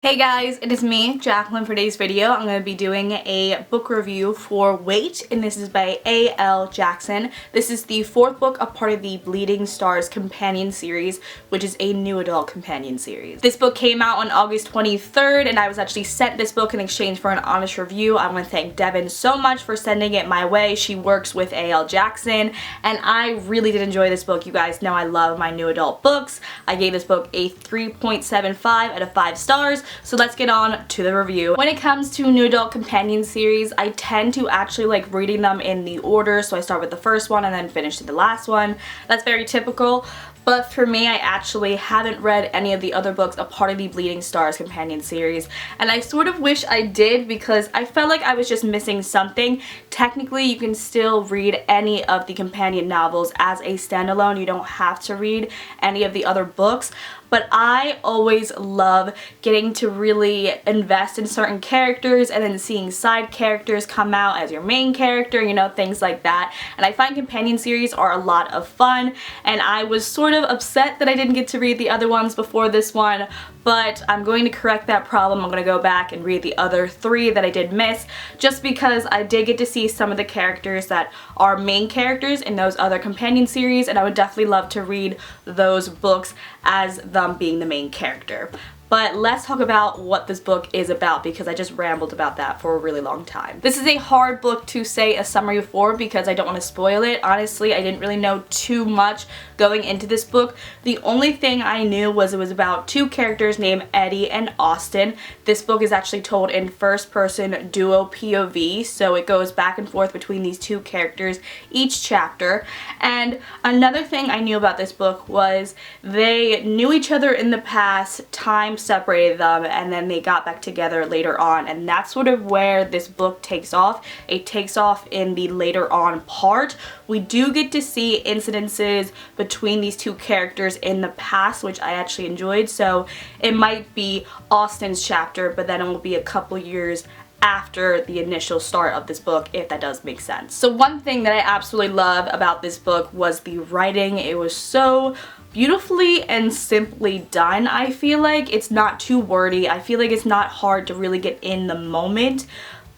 Hey guys, it is me, Jacqueline. For today's video, I'm going to be doing a book review for Wait, and this is by A.L. Jackson. This is the fourth book, a part of the Bleeding Stars companion series, which is a new adult companion series. This book came out on August 23rd, and I was actually sent this book in exchange for an honest review. I want to thank Devin so much for sending it my way. She works with A.L. Jackson, and I really did enjoy this book. You guys know I love my new adult books. I gave this book a 3.75 out of 5 stars. So let's get on to the review. When it comes to new adult companion series, I tend to actually like reading them in the order. So I start with the first one and then finish to the last one. That's very typical. But for me, I actually haven't read any of the other books a part of the Bleeding Stars companion series. And I sort of wish I did because I felt like I was just missing something. Technically, you can still read any of the companion novels as a standalone. You don't have to read any of the other books. But I always love getting to really invest in certain characters and then seeing side characters come out as your main character, you know, things like that. And I find companion series are a lot of fun, and I was sort of upset that I didn't get to read the other ones before this one, but I'm going to correct that problem. I'm going to go back and read the other 3 that I did miss, just because I did get to see some of the characters that are main characters in those other companion series, and I would definitely love to read those books as them being the main character. But let's talk about what this book is about, because I just rambled about that for a really long time. This is a hard book to say a summary for because I don't want to spoil it. Honestly, I didn't really know too much going into this book. The only thing I knew was it was about 2 characters named Eddie and Austin. This book is actually told in first person duo POV, so it goes back and forth between these 2 characters each chapter. And another thing I knew about this book was they knew each other in the past, time separated them, and then they got back together later on, and that's sort of where this book takes off. It takes off in the later on part. We do get to see incidences between these 2 characters in the past, which I actually enjoyed, so it might be Austin's chapter, but then it will be a couple years after the initial start of this book, if that does make sense. So one thing that I absolutely love about this book was the writing. It was so beautifully and simply done. I feel like it's not too wordy. I feel like it's not hard to really get in the moment.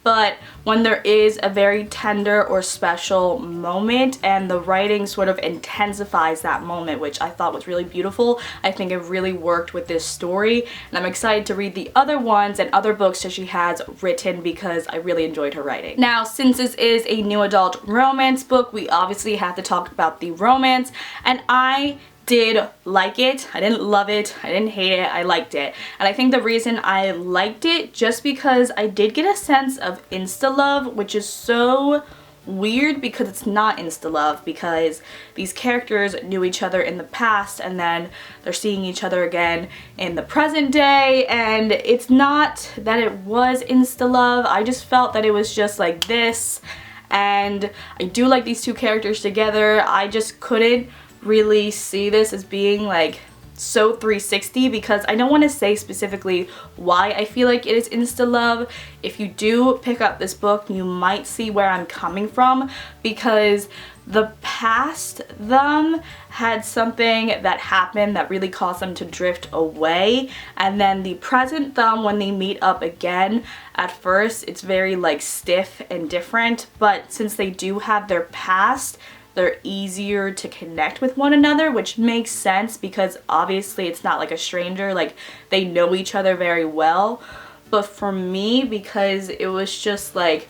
But when there is a very tender or special moment and the writing sort of intensifies that moment, which I thought was really beautiful, I think it really worked with this story. And I'm excited to read the other ones and other books that she has written because I really enjoyed her writing. Now, since this is a new adult romance book, we obviously have to talk about the romance, and I did like it. I didn't love it. I didn't hate it. I liked it. And I think the reason I liked it just because I did get a sense of insta-love, which is so weird because it's not insta-love, because these characters knew each other in the past and then they're seeing each other again in the present day, and it's not that it was insta-love. I just felt that it was just like this, and I do like these 2 characters together. I just couldn't really see this as being like so 360 because I don't want to say specifically why I feel like it is insta-love. If you do pick up this book, you might see where I'm coming from, because the past them had something that happened that really caused them to drift away, and then the present them, when they meet up again, at first it's very like stiff and different, but since they do have their past, they're easier to connect with one another, which makes sense because obviously it's not like a stranger, like they know each other very well. But for me, because it was just like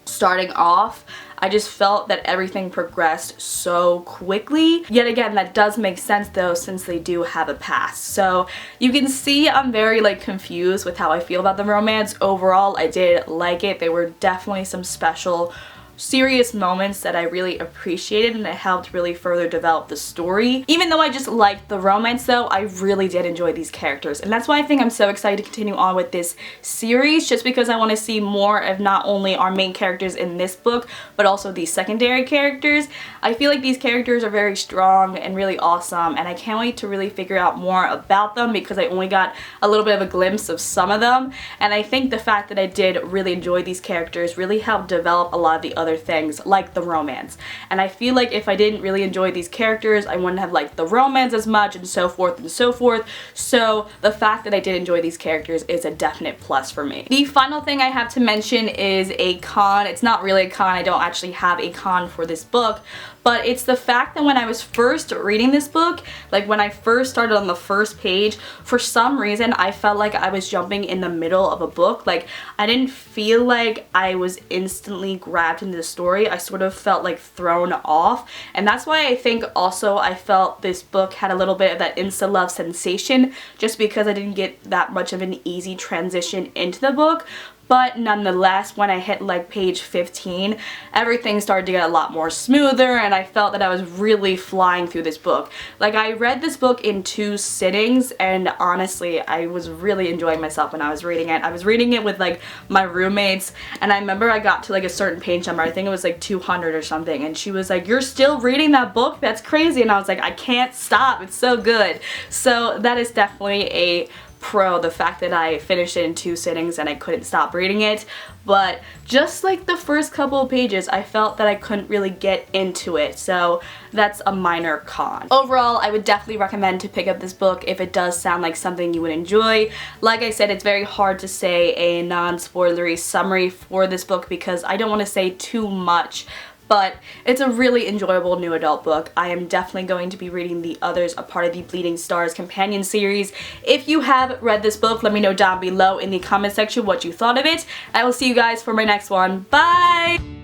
starting off, I just felt that everything progressed so quickly. Yet again, that does make sense though, since they do have a past. So you can see I'm very like confused with how I feel about the romance. Overall, I did like it. There were definitely some special serious moments that I really appreciated, and it helped really further develop the story. Even though I just liked the romance though, I really did enjoy these characters, and that's why I think I'm so excited to continue on with this series, just because I want to see more of not only our main characters in this book, but also these secondary characters. I feel like these characters are very strong and really awesome, and I can't wait to really figure out more about them because I only got a little bit of a glimpse of some of them, and I think the fact that I did really enjoy these characters really helped develop a lot of the other other things like the romance. And I feel like if I didn't really enjoy these characters, I wouldn't have liked the romance as much, and so forth and so forth. So the fact that I did enjoy these characters is a definite plus for me. The final thing I have to mention is a con. It's not really a con, I don't actually have a con for this book, but it's the fact that when I was first reading this book, like when I first started on the first page, for some reason I felt like I was jumping in the middle of a book. Like I didn't feel like I was instantly grabbed into the story. I sort of felt like thrown off, and that's why I think also I felt this book had a little bit of that insta-love sensation, just because I didn't get that much of an easy transition into the book. But nonetheless, when I hit like page 15, everything started to get a lot more smoother, and I felt that I was really flying through this book. Like I read this book in 2 sittings, and honestly, I was really enjoying myself when I was reading it. I was reading it with like my roommates, and I remember I got to like a certain page number, I think it was like 200 or something, and she was like, "You're still reading that book? That's crazy." And I was like, "I can't stop, it's so good." So that is definitely a pro, the fact that I finished it in 2 sittings and I couldn't stop reading it. But just like the first couple of pages, I felt that I couldn't really get into it, so that's a minor con. Overall, I would definitely recommend to pick up this book if it does sound like something you would enjoy. Like I said, it's very hard to say a non-spoilery summary for this book because I don't want to say too much, but it's a really enjoyable new adult book. I am definitely going to be reading the others, a part of the Bleeding Stars companion series. If you have read this book, let me know down below in the comment section what you thought of it. I will see you guys for my next one. Bye!